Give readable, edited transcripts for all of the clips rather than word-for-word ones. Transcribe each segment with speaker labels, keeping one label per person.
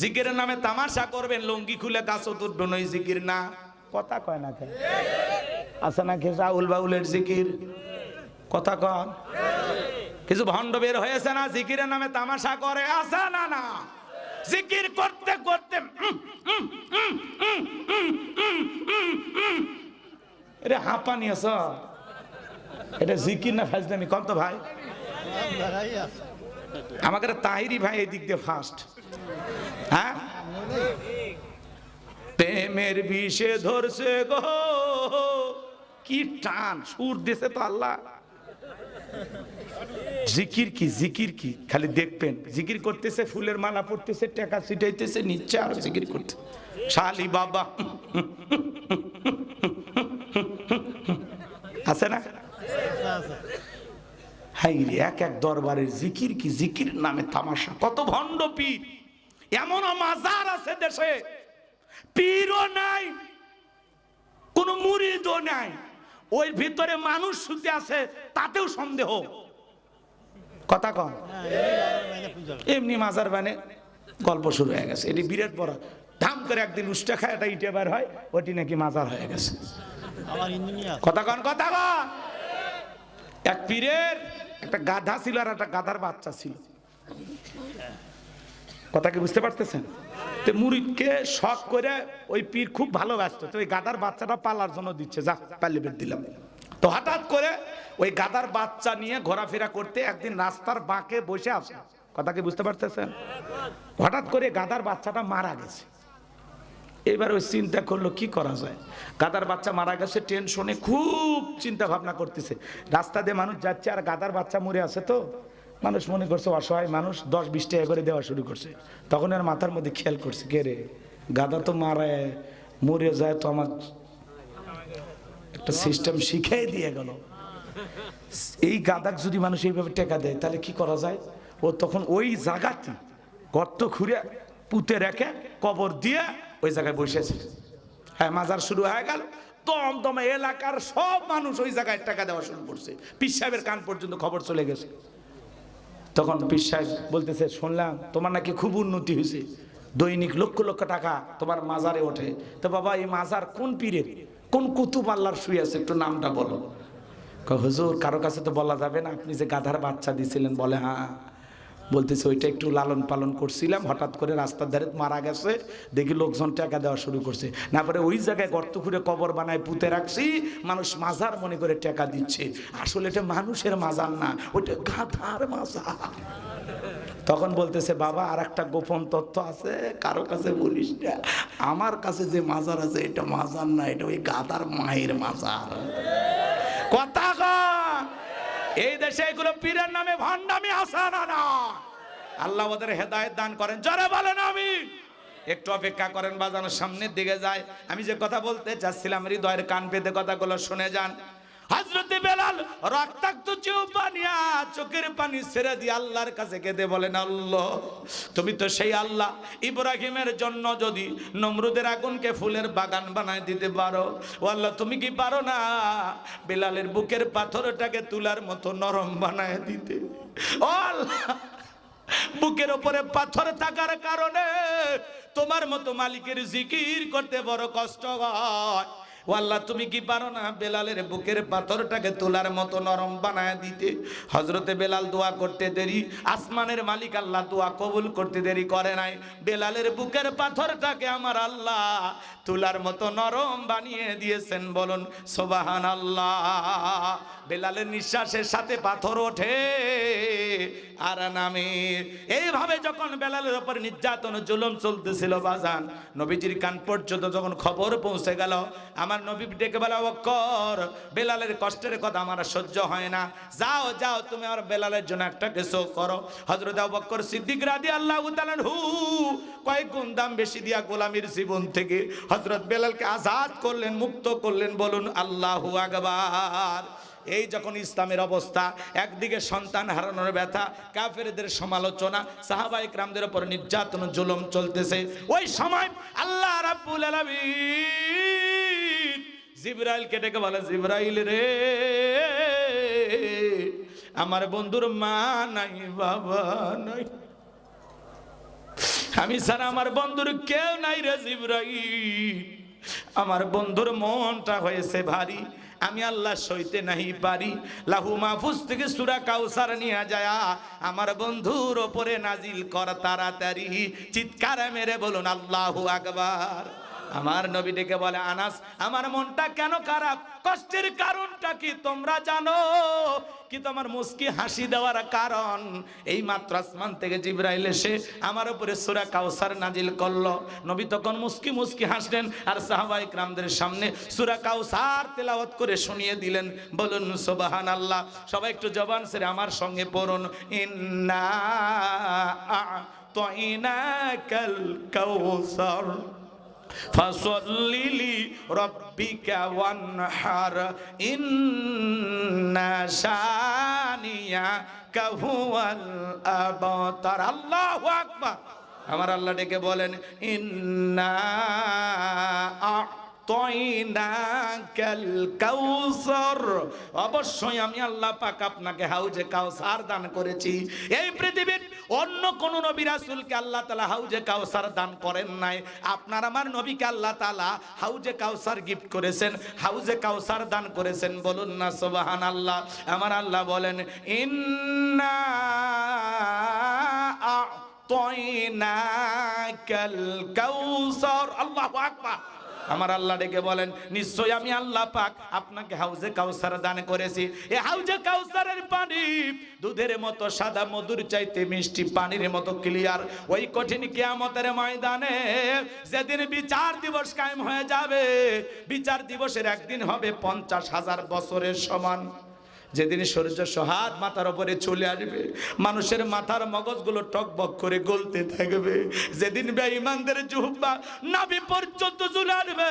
Speaker 1: জিকিরের নামে তামাশা করবেন, লুঙ্গি খুলে কাছে তুলবেন, ওই জিকির না। কথা কয় না কেন? আছে না কিছু আউল বাউলের জিকির? কথা কন। কিছু ভণ্ড বের হয়েছে না, জিকিরের নামে তামাশা করে, আছে না? না, জিকির করতে করতে এটা হাঁপানি আছে, এটা জিকির না ফাজলামি? কম তো ভাই। আমাকে তাহিরি ভাই এই দিক দিয়ে ফার্স্ট। হ্যাঁ, প্রেমের বিষে ধরছে গো, কি টান সুর দিছে তো আল্লাহ। জিকির কি, জিকির কি? খালি দেখবেন জিকির করতেছে, ফুলের মালা পড়তেছে, টাকা ছিটাইতেছে, নিচ্ছে আর জিকির করতে। শালি বাবা আছে না? হাই রে, এক এক দরবারের জিকির কি, জিকির নামে তামাশা। কত ভণ্ড পীর, এমন মাজার আছে দেশে, পীরও নাই, কোন মুরিদও নাই, ওই ভিতরে মানুষ শুতে আছে, তাতেও সন্দেহ। কথা কম। এমনি মাজার বানে গল্প শুরু হয়ে গেছে, এটি বিরাট বড়। ধাম করে একদিন উষ্টা খায়, এটা ইটে বার হয়, ওটি নাকি মাজার হয়ে গেছে। কথা কন, কথা কন। এক পীরের একটা গাধা ছিল আর একটা গাধার বাচ্চা ছিল। কথা কি বুঝতে পারতেছেন? তো মুরিদকে শখ করে ওই পীর খুব ভালোবাসতো, তো ওই গাধার বাচ্চাটা পালার জন্য দিচ্ছে, যা পালি বের দিলাম। তো হঠাৎ করে ওই গাধার বাচ্চা নিয়ে ঘোরাফেরা করতে একদিন রাস্তার বাঁকে বসে আছে। কথা কি বুঝতে পারতেছেন? হঠাৎ করে গাধার বাচ্চাটা মারা গেছে। এবার ওই চিন্তা করলো কি করা যায়, গাধার বাচ্চা মারা গেছে, টেনশনে খুব চিন্তা ভাবনা করতেছে। রাস্তা দিয়ে মানুষ যাচ্ছে আর গাধার বাচ্চা মরে আছে, তো মানুষ মনে করছে অসহায় মানুষ, 10-20 টাকা করে দেওয়া শুরু করছে। তখন আর মাথার মধ্যে খেয়াল করছে, কে রে, গাধা তো মারায় মরে যায়, তো আমার একটা সিস্টেম শিখিয়ে দিয়ে গেল, এই গাধাক যদি মানুষ এইভাবে টাকা দেয় তাহলে কি করা যায়। ও তখন ওই জায়গাতে গর্ত খুঁড়ে পুঁতে রেখে কবর দিয়ে ওই জায়গায় বসেছে। হ্যাঁ, মাজার শুরু হয়ে গেল, দমদমে এলাকার সব মানুষ ওই জায়গায় টাকা দেওয়া শুরু করছে। পীর সাহেবের কান পর্যন্ত খবর চলে গেছে। তখন পীর সাহেব বলতেছে, শুনলাম তোমার নাকি খুব উন্নতি হয়েছে, দৈনিক লক্ষ লক্ষ টাকা তোমার মাজারে ওঠে। তো বাবা, এই মাজার কোন পীরের, কোন কুতুব আল্লাহর শুয়ে আছে, একটু নামটা বলো। হুজুর, কারো কাছে তো বলা যাবে না, আপনি যে গাধার বাচ্চা দিয়েছিলেন। বলে, হ্যাঁ। বলতেছে, ওইটা একটু লালন পালন করছিলাম, হঠাৎ করে রাস্তার ধারে মারা গেছে, দেখি লোকজন টাকা দেওয়া শুরু করছে, না পরে ওই জায়গায় গর্ত খুঁড়ে কবর বানায় পুঁতে রাখছি, মানুষ মাজার মনে করে টাকা দিচ্ছে। আসলে এটা মানুষের মাজার না, ওইটা গাধার মাজার। তখন বলতেছে, বাবা, আর একটা গোপন তথ্য আছে, কারো কাছে বলিস না, আমার কাছে যে মাজার আছে এটা মাজার না, এটা ওই গাধার মায়ের মাজার। কথা কন। এই দেশে এগুলো পীরের নামে ভণ্ডামি আছে না? আল্লাহ ওদের হেদায়েত দান করেন, জোরে বলেন আমিন। একটু অপেক্ষা করেন, বাজানোর সামনের দিকে যায়। আমি যে কথা বলতে চাচ্ছিলাম, হৃদয়ের কান পেতে কথাগুলো শুনে যান। হযরত বেলাল রক্তাক্ত চোখা নিয়া চোখের পানি ছেড়ে দিয়ে আল্লাহর কাছে কেঁদে বলেন, আল্লাহ, তুমি তো সেই আল্লাহ, ইব্রাহিমের জন্য যদি নমরুদের আগুনকে ফুলের বাগান বানায় দিতে পারো, ও আল্লাহ, তুমি কি পারো না বেলালের বুকের পাথরটাকে তুলার মতো নরম বানায় দিতে? ও আল্লাহ, বুকের উপরে পাথর থাকার কারণে তোমার মতো মালিকের জিকির করতে বড় কষ্ট হয়। ও আল্লাহ, তুমি কি পারো না বেলালের বুকের পাথরটাকে তোলার মতো নরম বানায় দিতে? হযরতে বেলাল দোয়া করতে দেরি, আসমানের মালিক আল্লাহ দোয়া কবুল করতে দেরি করে নাই। বেলালের বুকের পাথরটাকে আমার আল্লাহ তোলার মতো নরম বানিয়ে দিয়েছেন। বলুন সুবহানাল্লাহ। বেলালের নিঃশ্বাসের সাথে পাথর ওঠে আর নামে। এইভাবে যখন বেলালের উপর নির্যাতন জুলুম চলতেছিল বাজান, নবীজির কান পর্যন্ত যখন খবর পৌঁছে গেল, আমার নবী ডেকে বলে, আবু বকর, বেলালের কষ্টের কথা আমার সহ্য হয় না, যাও যাও, তুমি আর বেলালের জন্য একটা কিছু করো। হযরত আবু বকর সিদ্দিক রাদিয়াল্লাহু তাআলা কয়েক গুণ দাম বেশি দিয়া গোলামীর জীবন থেকে হযরত বেলালকে আজাদ করলেন, মুক্ত করলেন। বলুন আল্লাহু আকবার। এই যখন ইসলামের অবস্থা, একদিকে সন্তান হারানোর ব্যথা, কাফেরদের সমালোচনা, সাহাবা ইকরামদের উপর নির্যাতন জুলুম চলতেছে, ওই সময় আল্লাহ রাব্বুল আলামিন জিবরাইলকে ডেকে বলে, জিবরাইল রে, আমার বন্ধুর মা নাই, বাবা নাই, আমি ছাড়া আমার বন্ধুর কেউ নাই রে জিবরাইল, আমার বন্ধুর মনটা হয়েছে ভারী, আমি আল্লাহ সইতে নাহি পারি। লাহু মাহফুজ থেকে সূরা কাউসার নিয়ে যায় আমার বন্ধুর ওপরে নাজিল কর তাড়াতাড়ি। চিৎকার মেরে বলুন আল্লাহু আকবার। আমার নবী ডেকে বলে, আনাস আমার মনটা কেন খারাপ, কষ্টের কারণটা কি তোমরা জানো? কি তোমার মুস্কি হাসি দেওয়ার কারণ? এই মাত্র আসমান থেকে জিবরাইল এসে আমার উপরে সূরা কাউসার নাজিল করলো। নবী তখন মুস্কি মুস্কি হাসলেন আর সাহাবায়ে কেরামদের সামনে সূরা কাউসার তেলাওয়াত করে শুনিয়ে দিলেন। বলুন সুবহানাল্লাহ। সবাই একটু জবান ছেড়ে আমার সঙ্গে পড়ুন, ইন্না আ'তাইনাকাল কাউসার ফাসল্লি লিরাব্বিকা ওয়ানহার ইন্না শানিয়াকা হুয়াল আবতার। আল্লাহু আকবার। আমার আল্লাহ ডেকে বলেন, ইন্না আ'তাইনাকাল কাউসার, অবশ্যই আমি আল্লাহ পাক আপনাকে হাউজে কাউসার দান করেছি। এই পৃথিবীর অন্য কোন নবী রাসূলকে আল্লাহ তাআলা হাউজে কাউসার দান করেন নাই। আপনার আমার নবীকে আল্লাহ তাআলা হাউজে কাউসার গিফট করেছেন, হাউজে কাউসার দান করেছেন। বলুন না সুবহানাল্লাহ। আমার আল্লাহ বলেন, ইন্না আ'তাইনাকাল কাউসার। আল্লাহু আকবার। আমার আল্লাহ ডেকে বলেন, নিশ্চয় আমি আল্লাহ পাক আপনাকে হাউজে কাউসার দান করেছি। এই হাউজে কাউসারের পানি দুধের মতো সাদা, মধুর চাইতে মিষ্টি, পানির মতো ক্লিয়ার। ওই কঠিন কিয়ামতের ময়দানে যেদিন বিচার দিবস কায়েম হয়ে যাবে, বিচার দিবসের একদিন হবে 50,000 বছরের সমান। যেদিন সূর্য সোহাগ মাথার উপরে চলে আসবে, মানুষের মাথার মগজগুলো টকবক করে গলতে থাকবে। যেদিন বেঈমানদের জিহ্বা নাভি পর্যন্ত চলে আসবে,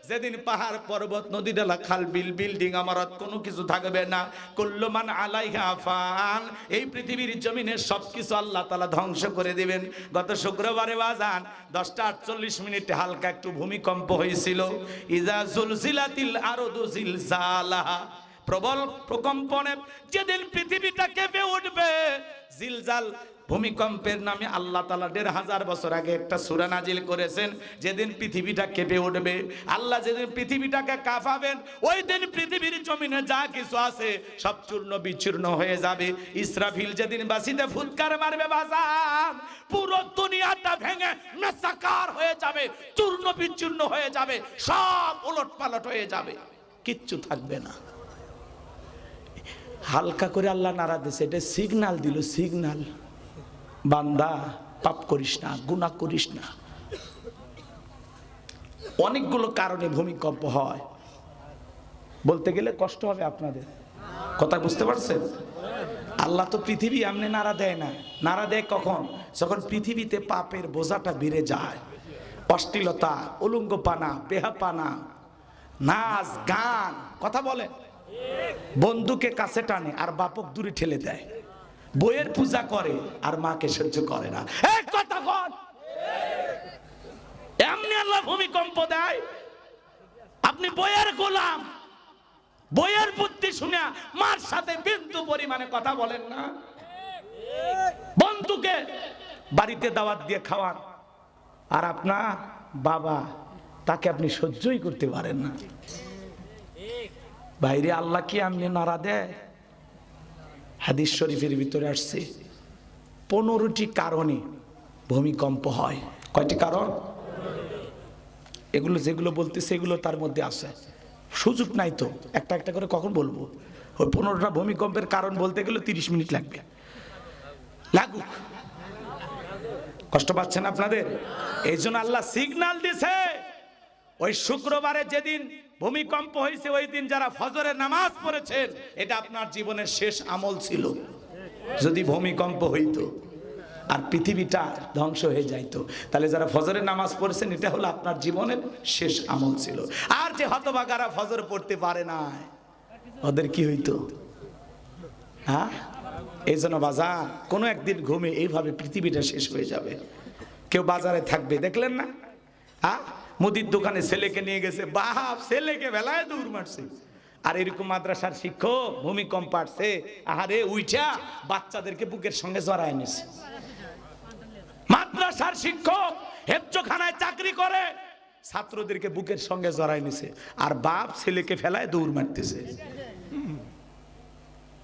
Speaker 1: যেদিন পাহাড় পর্বত নদী নালা খাল বিল বিল্ডিং আমারত কোনো কিছু থাকবে না। কুল্লু মান আলাইহা ফান, এই পৃথিবীর জমিনের সবকিছু আল্লাহ তাআলা ধ্বংস করে দিবেন। গত শুক্রবারে বাজান 10:48 হালকা একটু ভূমিকম্প হয়েছিল। ইজা জুলজিলাতিল আরদু জিলজালাহা, প্রবল প্রকম্পনে যেদিন পৃথিবীটা কেঁপে উঠবে। জিলজাল ভূমিকম্পের নামে আল্লাহ তাআলা 1500 বছর আগে একটা সূরা নাজিল করেছেন। যেদিন পৃথিবীটা কেঁপে উঠবে, আল্লাহ যেদিন পৃথিবীটাকে কাঁপাবেন, ওই দিন পৃথিবীর জমিনে যা কিছু আছে সব চূর্ণ বিচূর্ণ হয়ে যাবে। ইসরাফিল যেদিন বাঁশিতে ফুৎকার মারবে বাজান, পুরো দুনিয়াটা ভেঙে মেসাকার হয়ে যাবে, চূর্ণ বিচূর্ণ হয়ে যাবে, সব উলটপালট হয়ে যাবে, কিচ্ছু থাকবে না। হালকা করে আল্লাহ নাড়া দিয়েছে, এটা সিগন্যাল দিল, সিগন্যাল, বান্দা পাপ করিস না, গুনাহ করিস না। অনেকগুলো কারণে ভূমিকম্প হয়, বলতে গেলে কষ্ট হবে আপনাদের, কথা বুঝতে পারছেন? আল্লাহ তো পৃথিবী এমনি নাড়া দেয় না, নাড়া দেয় কখন? যখন পৃথিবীতে পাপের বোঝাটা বেড়ে যায়, অশ্লীলতা, উলঙ্গপানা, বেহাপানা, নাচ গান, কথা বলে, বন্ধুকে কাছে টানে আর বাপক দূরে ঠেলে দেয়, বইয়ের পূজা করে আর মাকে সহ্য করে না। এই কথা বল, এমনি আল্লাহ ভূমিকম্প দেয়। আপনি বইয়ের গোলাম, বইয়ের বুদ্ধি শুনে মার সাথে বিন্দু পরিমাণে কথা বলেন না। বন্ধুকে বাড়িতে দাওয়াত দিয়ে খাওয়ান আর আপনার বাবা, তাকে আপনি সহ্যই করতে পারেন না। বাইরে আল্লাহ কি আমনে নাড়া দেয়? হাদিস শরীফের ভিতরে আসছে 15টি কারণে ভূমিকম্প হয়। কয়টি কারণ? এগুলো যেগুলো বলতেছে এগুলো তার মধ্যে আছে, সুযোগ নাই তো একটা একটা করে কখন বলবো। ওই 15টা ভূমিকম্পের কারণ বলতে গেলে 30 মিনিট লাগবে, লাগুক। কষ্ট পাচ্ছেন আপনাদের? এই জন্য আল্লাহ সিগন্যাল দিছে। ওই শুক্রবারে যেদিন ভূমিকম্প হয়েছে, ওই দিন যারা ফজরের নামাজ পড়েছেন, এটা আপনার জীবনের শেষ আমল ছিল। যদি ভূমিকম্প হইতো আর পৃথিবীটা ধ্বংস হয়ে যাইতো, তাহলে যারা ফজরের নামাজ পড়েছেন, এটা হলো আপনার জীবনের শেষ আমল ছিল। আর যে হতভাগারা ফজর পড়তে পারে না, ওদের কি হইতো? হ্যাঁ, এই জন্য বাজার কোনো একদিন ঘুমে এইভাবে পৃথিবীটা শেষ হয়ে যাবে। কেউ বাজারে থাকবে, দেখলেন না? হ্যাঁ, মুদির দোকানে ছেলেকে নিয়ে গেছে, বাপ ছেলেকে বেলায় দৌড় মারছে। আর এরকম মাদ্রাসার শিক্ষক ভূমিকম্প আসছে, আহারে উইঠা বাচ্চাদেরকে বুকের সঙ্গে জড়ায় নিছে। মাদ্রাসা মাদ্রাসার শিক্ষক হেফজখানায় চাকরি করে, ছাত্রদেরকে বুকের সঙ্গে জড়াই নিছে, আর বাপ ছেলেকে ফেলায় দৌড় মারতেছে।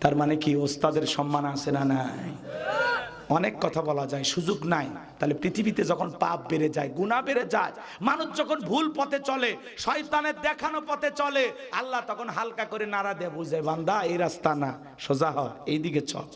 Speaker 1: তার মানে কি ওস্তাদের সম্মান আছে না নাই? অনেক কথা বলা যায়, সুযোগ নাই। তাহলে পৃথিবীতে যখন পাপ বেড়ে যায়, গুনাহ বেড়ে যায়, মানুষ যখন ভুল পথে চলে, শয়তানের দেখানো পথে চলে, আল্লাহ তখন হালকা করে নাড়া দেয়, বুঝে বান্দা এই রাস্তা না, সোজা হ, এইদিকে চল।